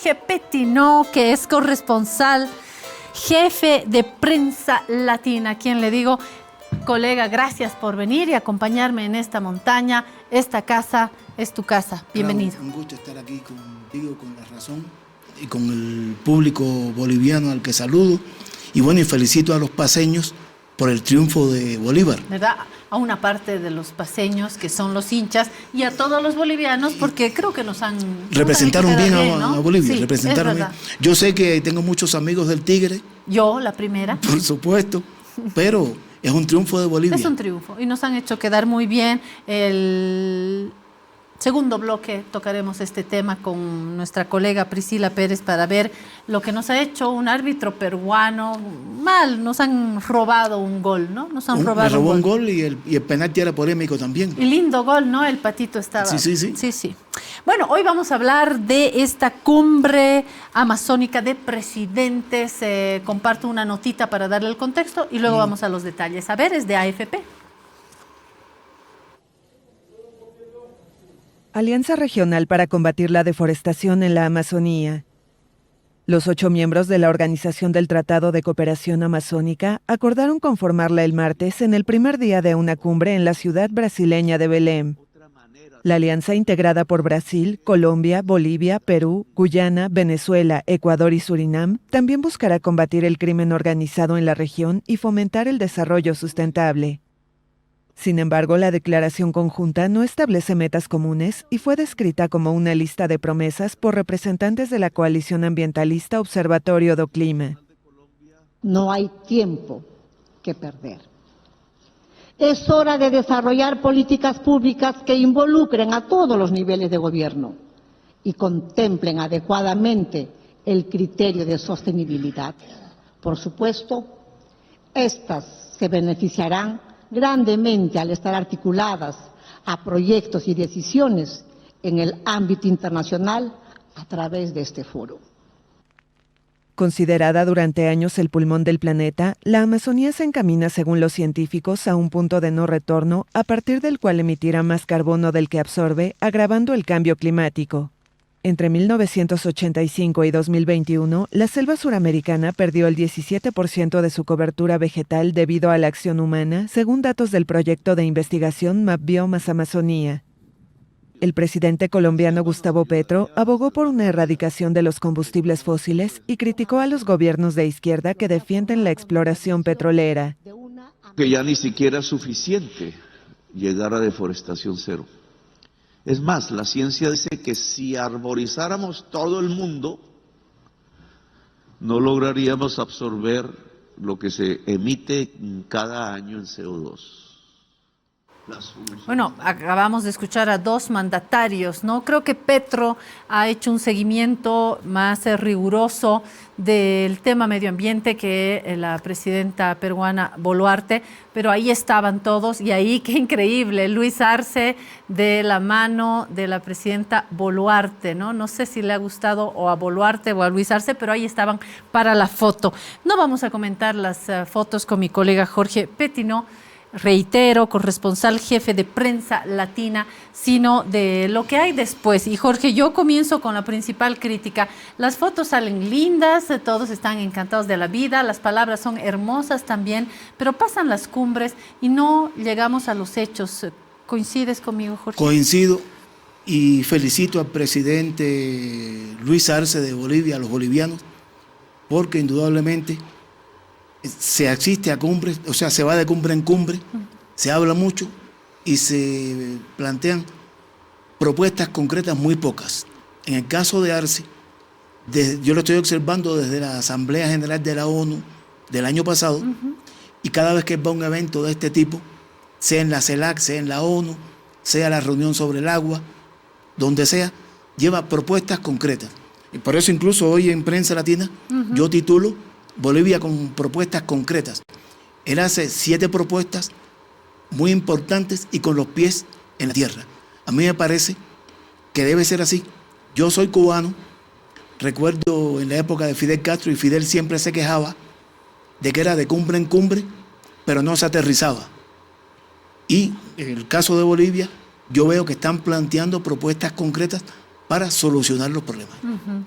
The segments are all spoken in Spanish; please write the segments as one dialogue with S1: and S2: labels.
S1: Jorge Pettinó, que es corresponsal, jefe de Prensa Latina, a quien le digo, colega, gracias por venir y acompañarme en esta montaña. Esta casa es tu casa. Bienvenido.
S2: Claro, un gusto estar aquí contigo, con La Razón y con el público boliviano al que saludo. Y bueno, y felicito a los paceños por el triunfo de Bolívar.
S1: ¿Verdad? A una parte de los paceños, que son los hinchas, y a todos los bolivianos, porque creo que
S2: representaron bien
S1: ¿no?
S2: a Bolivia,
S1: sí,
S2: representaron bien. Yo sé que tengo muchos amigos del Tigre.
S1: Yo, la primera.
S2: Por supuesto, pero es un triunfo de Bolivia.
S1: Es un triunfo, y nos han hecho quedar muy bien. El segundo bloque tocaremos este tema con nuestra colega Priscila Pérez para ver lo que nos ha hecho un árbitro peruano. Mal, nos han robado un gol, ¿no? Nos han robado
S2: me robó un gol y el penalti era polémico también.
S1: Y lindo gol, ¿no? El patito estaba... Sí. Bueno, hoy vamos a hablar de esta cumbre amazónica de presidentes. Comparto una notita para darle el contexto y luego vamos a los detalles. A ver, es de AFP.
S3: Alianza Regional para combatir la deforestación en la Amazonía. Los 8 miembros de la Organización del Tratado de Cooperación Amazónica acordaron conformarla el martes en el primer día de una cumbre en la ciudad brasileña de Belém. La alianza, integrada por Brasil, Colombia, Bolivia, Perú, Guyana, Venezuela, Ecuador y Surinam, también buscará combatir el crimen organizado en la región y fomentar el desarrollo sustentable. Sin embargo, la declaración conjunta no establece metas comunes y fue descrita como una lista de promesas por representantes de la coalición ambientalista Observatorio do Clima.
S4: No hay tiempo que perder. Es hora de desarrollar políticas públicas que involucren a todos los niveles de gobierno y contemplen adecuadamente el criterio de sostenibilidad. Por supuesto, estas se beneficiarán grandemente al estar articuladas a proyectos y decisiones en el ámbito internacional a través de este foro.
S3: Considerada durante años el pulmón del planeta, la Amazonía se encamina, según los científicos, a un punto de no retorno, a partir del cual emitirá más carbono del que absorbe, agravando el cambio climático. Entre 1985 y 2021, la selva suramericana perdió el 17% de su cobertura vegetal debido a la acción humana, según datos del proyecto de investigación MapBiomas Amazonía. El presidente colombiano Gustavo Petro abogó por una erradicación de los combustibles fósiles y criticó a los gobiernos de izquierda que defienden la exploración petrolera.
S5: Que ya ni siquiera es suficiente llegar a deforestación cero. Es más, la ciencia dice que si arborizáramos todo el mundo, no lograríamos absorber lo que se emite cada año en CO2.
S1: Bueno, acabamos de escuchar a 2 mandatarios, ¿no? Creo que Petro ha hecho un seguimiento más riguroso del tema medio ambiente que la presidenta peruana Boluarte, pero ahí estaban todos y ahí, qué increíble, Luis Arce de la mano de la presidenta Boluarte, ¿no? No sé si le ha gustado o a Boluarte o a Luis Arce, pero ahí estaban para la foto. No vamos a comentar las fotos con mi colega Jorge Pettinó, reitero, corresponsal jefe de Prensa Latina, sino de lo que hay después. Y Jorge, yo comienzo con la principal crítica. Las fotos salen lindas, todos están encantados de la vida, las palabras son hermosas también, pero pasan las cumbres y no llegamos a los hechos. ¿Coincides conmigo, Jorge?
S2: Coincido y felicito al presidente Luis Arce de Bolivia, a los bolivianos, porque indudablemente se asiste a cumbres, o sea, se va de cumbre en cumbre, se habla mucho y se plantean propuestas concretas muy pocas. En el caso de Arce, yo lo estoy observando desde la Asamblea General de la ONU del año pasado, y cada vez que va a un evento de este tipo, sea en la CELAC, sea en la ONU, sea la reunión sobre el agua, donde sea, lleva propuestas concretas. Y por eso incluso hoy en Prensa Latina yo titulo Bolivia con propuestas concretas. Él hace 7 propuestas muy importantes y con los pies en la tierra. A mí me parece que debe ser así. Yo soy cubano, recuerdo en la época de Fidel Castro, y Fidel siempre se quejaba de que era de cumbre en cumbre, pero no se aterrizaba. Y en el caso de Bolivia, yo veo que están planteando propuestas concretas para solucionar los problemas.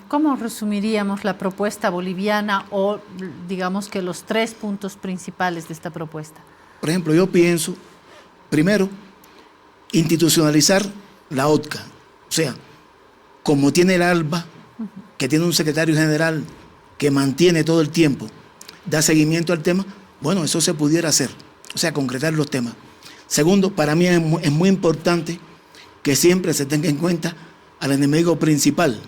S1: ¿Cómo resumiríamos la propuesta boliviana o digamos que los 3 puntos principales de esta propuesta?
S2: Por ejemplo, yo pienso, primero, institucionalizar la OTCA. O sea, como tiene el ALBA, que tiene un secretario general que mantiene todo el tiempo, da seguimiento al tema, bueno, eso se pudiera hacer, o sea, concretar los temas. Segundo, para mí es muy importante que siempre se tenga en cuenta al enemigo principal.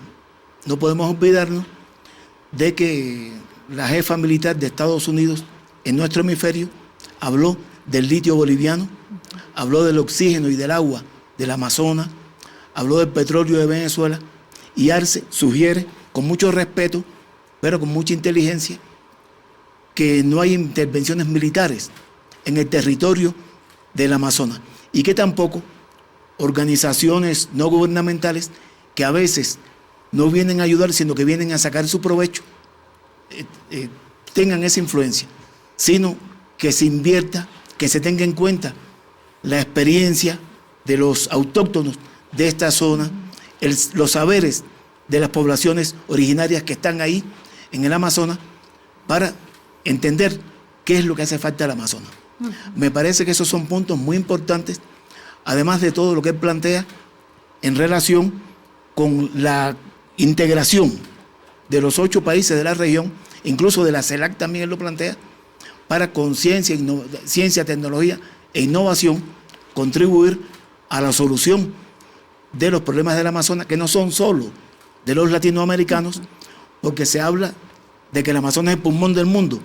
S2: No podemos olvidarnos de que la jefa militar de Estados Unidos en nuestro hemisferio habló del litio boliviano, habló del oxígeno y del agua del Amazonas, habló del petróleo de Venezuela, y Arce sugiere, con mucho respeto, pero con mucha inteligencia, que no hay intervenciones militares en el territorio del Amazonas y que tampoco organizaciones no gubernamentales que a veces no vienen a ayudar, sino que vienen a sacar su provecho, tengan esa influencia, sino que se invierta, que se tenga en cuenta la experiencia de los autóctonos de esta zona, los saberes de las poblaciones originarias que están ahí en el Amazonas, para entender qué es lo que hace falta al Amazonas. Me parece que esos son puntos muy importantes, además de todo lo que él plantea en relación con la integración de los 8 países de la región, incluso de la CELAC también él lo plantea, para con ciencia, tecnología e innovación contribuir a la solución de los problemas del Amazonas, que no son solo de los latinoamericanos, porque se habla de que el Amazonas es el pulmón del mundo,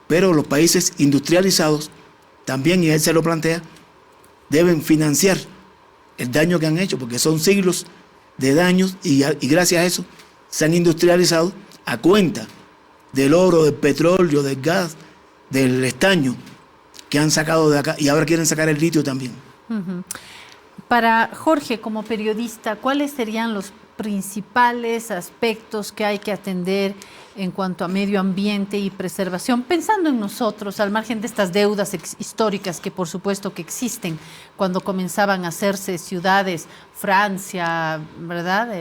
S2: pero los países industrializados también, y él se lo plantea, deben financiar el daño que han hecho, porque son siglos de daños y gracias a eso se han industrializado a cuenta del oro, del petróleo, del gas, del estaño que han sacado de acá y ahora quieren sacar el litio también.
S1: Para Jorge, como periodista, ¿cuáles serían los principales aspectos que hay que atender en cuanto a medio ambiente y preservación, pensando en nosotros, al margen de estas deudas históricas que por supuesto que existen cuando comenzaban a hacerse ciudades, Francia, ¿verdad?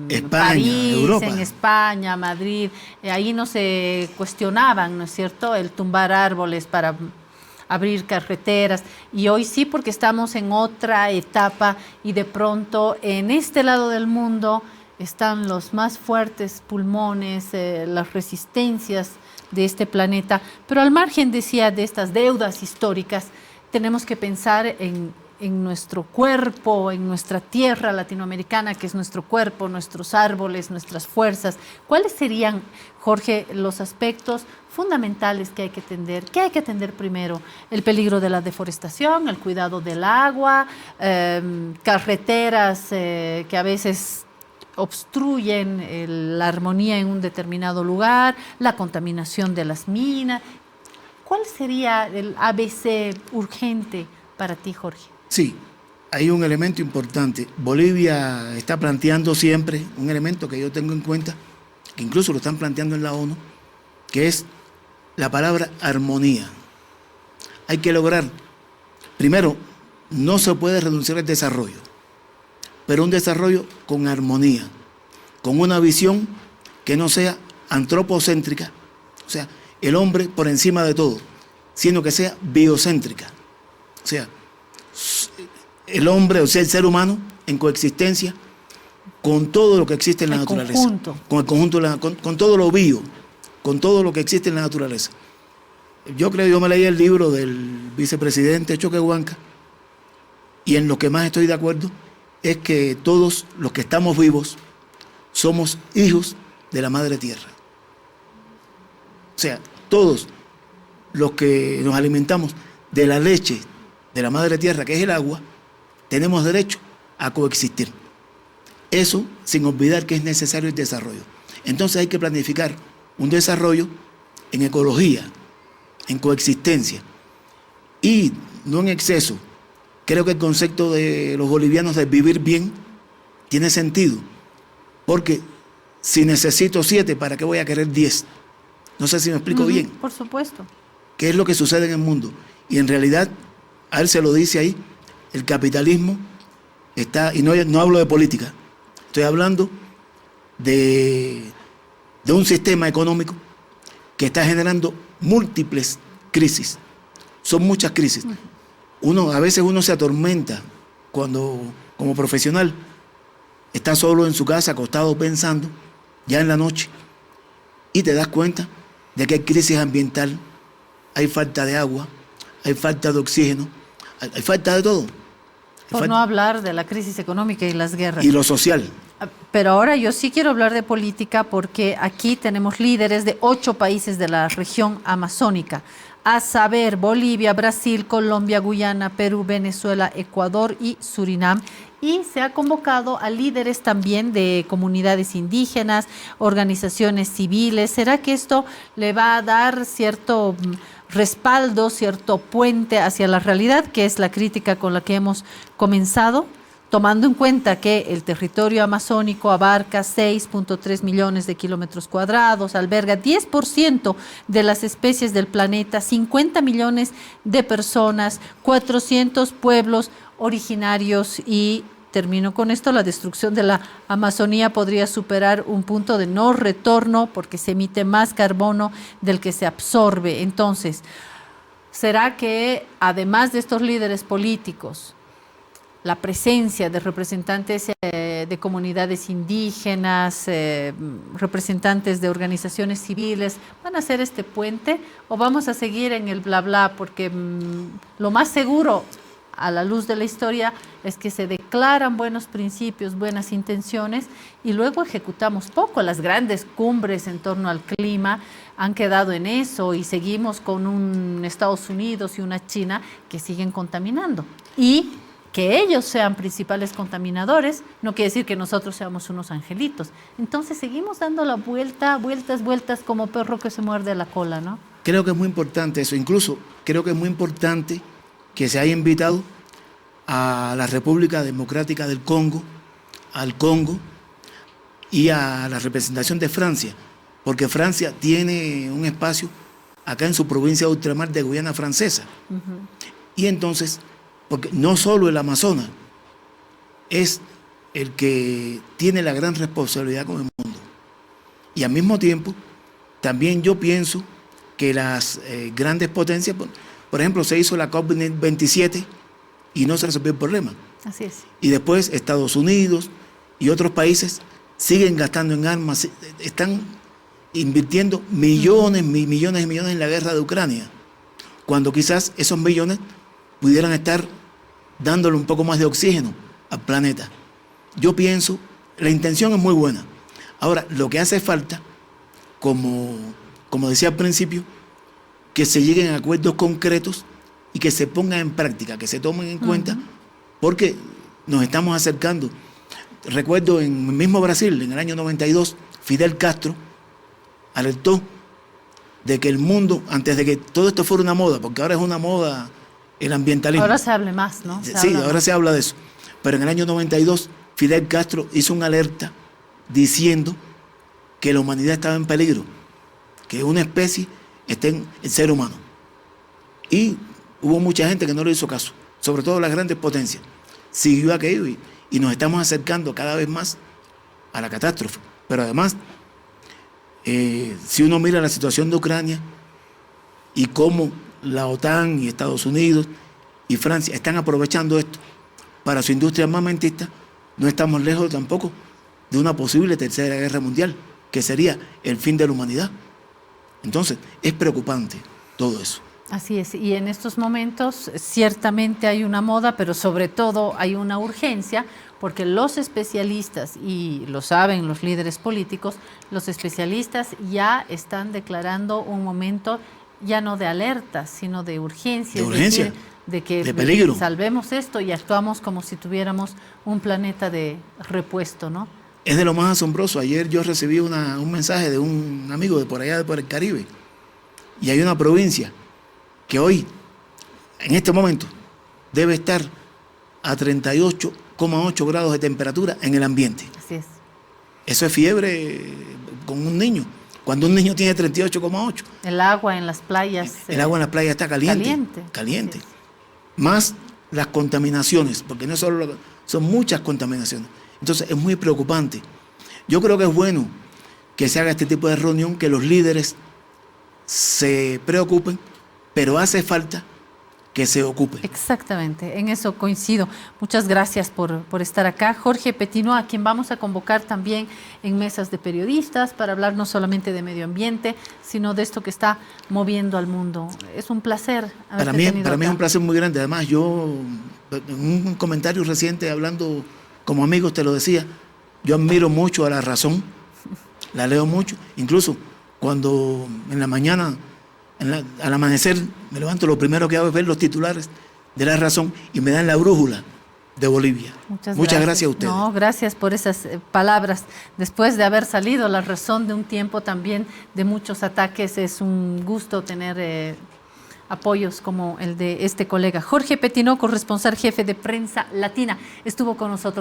S2: España,
S1: París,
S2: Europa.
S1: en España, Madrid, ahí no se cuestionaban, ¿no es cierto?, el tumbar árboles para abrir carreteras, y hoy sí, porque estamos en otra etapa y de pronto en este lado del mundo están los más fuertes pulmones, las resistencias de este planeta, pero al margen, decía, de estas deudas históricas, tenemos que pensar en nuestro cuerpo, en nuestra tierra latinoamericana, que es nuestro cuerpo, nuestros árboles, nuestras fuerzas. ¿Cuáles serían, Jorge, los aspectos fundamentales que hay que atender? ¿Qué hay que atender primero? El peligro de la deforestación, el cuidado del agua, carreteras que a veces obstruyen la armonía en un determinado lugar, la contaminación de las minas. ¿Cuál sería el ABC urgente para ti, Jorge?
S2: Sí, hay un elemento importante. Bolivia está planteando siempre un elemento que yo tengo en cuenta, que incluso lo están planteando en la ONU, que es la palabra armonía. Hay que lograr, primero, no se puede renunciar al desarrollo, pero un desarrollo con armonía, con una visión que no sea antropocéntrica, o sea, el hombre por encima de todo, sino que sea biocéntrica, o sea, el hombre, o sea, el ser humano en coexistencia con todo lo que existe en la naturaleza,
S1: conjunto.
S2: con el conjunto, con todo lo bio, con todo lo que existe en la naturaleza. Yo me leí el libro del vicepresidente Choquehuanca, y en lo que más estoy de acuerdo es que todos los que estamos vivos somos hijos de la madre tierra. O sea, todos los que nos alimentamos de la leche de la madre tierra, que es el agua, tenemos derecho a coexistir. Eso sin olvidar que es necesario el desarrollo. Entonces hay que planificar un desarrollo en ecología, en coexistencia y no en exceso. Creo que el concepto de los bolivianos de vivir bien tiene sentido, porque si necesito 7, ¿para qué voy a querer 10? No sé si me explico bien.
S1: Por supuesto.
S2: ¿Qué es lo que sucede en el mundo? Y en realidad, a él se lo dice ahí, el capitalismo está, y no hablo de política, Estoy hablando de un sistema económico que está generando múltiples crisis. Son muchas crisis. A veces uno se atormenta cuando, como profesional, está solo en su casa, acostado pensando, ya en la noche, y te das cuenta de que hay crisis ambiental, hay falta de agua, hay falta de oxígeno, hay falta de todo.
S1: Por no hablar de la crisis económica y las guerras.
S2: Y lo social.
S1: Pero ahora yo sí quiero hablar de política porque aquí tenemos líderes de 8 países de la región amazónica, a saber Bolivia, Brasil, Colombia, Guyana, Perú, Venezuela, Ecuador y Surinam. Y se ha convocado a líderes también de comunidades indígenas, organizaciones civiles. ¿Será que esto le va a dar cierto respaldo, cierto puente hacia la realidad, que es la crítica con la que hemos comenzado? Tomando en cuenta que el territorio amazónico abarca 6.3 millones de kilómetros cuadrados, alberga 10% de las especies del planeta, 50 millones de personas, 400 pueblos originarios y, termino con esto, la destrucción de la Amazonía podría superar un punto de no retorno porque se emite más carbono del que se absorbe. Entonces, ¿será que además de estos líderes políticos, la presencia de representantes de comunidades indígenas, representantes de organizaciones civiles, van a hacer este puente o vamos a seguir en el bla bla? Porque lo más seguro, a la luz de la historia, es que se declaran buenos principios, buenas intenciones y luego ejecutamos poco. Las grandes cumbres en torno al clima han quedado en eso y seguimos con un Estados Unidos y una China que siguen contaminando. Y que ellos sean principales contaminadores no quiere decir que nosotros seamos unos angelitos. Entonces seguimos dando la vueltas como perro que se muerde la cola, ¿no?
S2: Creo que es muy importante eso. Incluso creo que es muy importante que se haya invitado a la República Democrática del Congo, al Congo y a la representación de Francia, porque Francia tiene un espacio acá en su provincia de ultramar de Guyana Francesa. Y entonces, porque no solo el Amazonas es el que tiene la gran responsabilidad con el mundo. Y al mismo tiempo, también yo pienso que las grandes potencias, por ejemplo, se hizo la COP27 y no se resolvió el problema.
S1: Así es.
S2: Y después Estados Unidos y otros países siguen gastando en armas, están invirtiendo millones, millones y millones en la guerra de Ucrania, cuando quizás esos millones pudieran estar dándole un poco más de oxígeno al planeta. Yo pienso, la intención es muy buena. Ahora, lo que hace falta, como decía al principio, que se lleguen a acuerdos concretos y que se pongan en práctica, que se tomen en cuenta, porque nos estamos acercando. Recuerdo en el mismo Brasil, en el año 92, Fidel Castro alertó de que el mundo, antes de que todo esto fuera una moda, porque ahora es una moda el ambientalismo.
S1: Ahora se hable más, ¿no?
S2: Ahora se habla de eso. Pero en el año 92, Fidel Castro hizo una alerta diciendo que la humanidad estaba en peligro, que una especie está en el ser humano. Y hubo mucha gente que no le hizo caso, sobre todo las grandes potencias. Siguió aquello y nos estamos acercando cada vez más a la catástrofe. Pero además, si uno mira la situación de Ucrania y cómo la OTAN y Estados Unidos y Francia están aprovechando esto para su industria armamentista, no estamos lejos tampoco de una posible tercera guerra mundial, que sería el fin de la humanidad. Entonces, es preocupante todo eso.
S1: Así es, y en estos momentos ciertamente hay una moda, pero sobre todo hay una urgencia, porque los especialistas, y lo saben los líderes políticos, los especialistas ya están declarando un momento ya no de alerta, sino de urgencia.
S2: De urgencia,
S1: es decir, de que
S2: de peligro.
S1: Salvemos esto y actuamos como si tuviéramos un planeta de repuesto, ¿no?
S2: Es de lo más asombroso. Ayer yo recibí un mensaje de un amigo de por allá, de por el Caribe, y hay una provincia que hoy, en este momento, debe estar a 38,8 grados de temperatura en el ambiente.
S1: Así es.
S2: Eso es fiebre con un niño. Cuando un niño tiene 38,8.
S1: El agua en las playas.
S2: El agua en las playas está caliente. Caliente. Más las contaminaciones, porque no solo son muchas contaminaciones. Entonces es muy preocupante. Yo creo que es bueno que se haga este tipo de reunión, que los líderes se preocupen, pero hace falta que se ocupen.
S1: Exactamente, en eso coincido. Muchas gracias por estar acá. Jorge Petinoa, a quien vamos a convocar también en mesas de periodistas para hablar no solamente de medio ambiente, sino de esto que está moviendo al mundo. Es un placer
S2: Para mí es un placer muy grande. Además, yo, en un comentario reciente, hablando como amigos, te lo decía, yo admiro mucho a La Razón, la leo mucho, incluso cuando en la mañana, al amanecer, me levanto, lo primero que hago es ver los titulares de La Razón y me dan la brújula de Bolivia. Muchas gracias a ustedes.
S1: No, gracias por esas palabras. Después de haber salido La Razón de un tiempo también de muchos ataques, es un gusto tener apoyos como el de este colega. Jorge Petinoa, corresponsal jefe de Prensa Latina, estuvo con nosotros.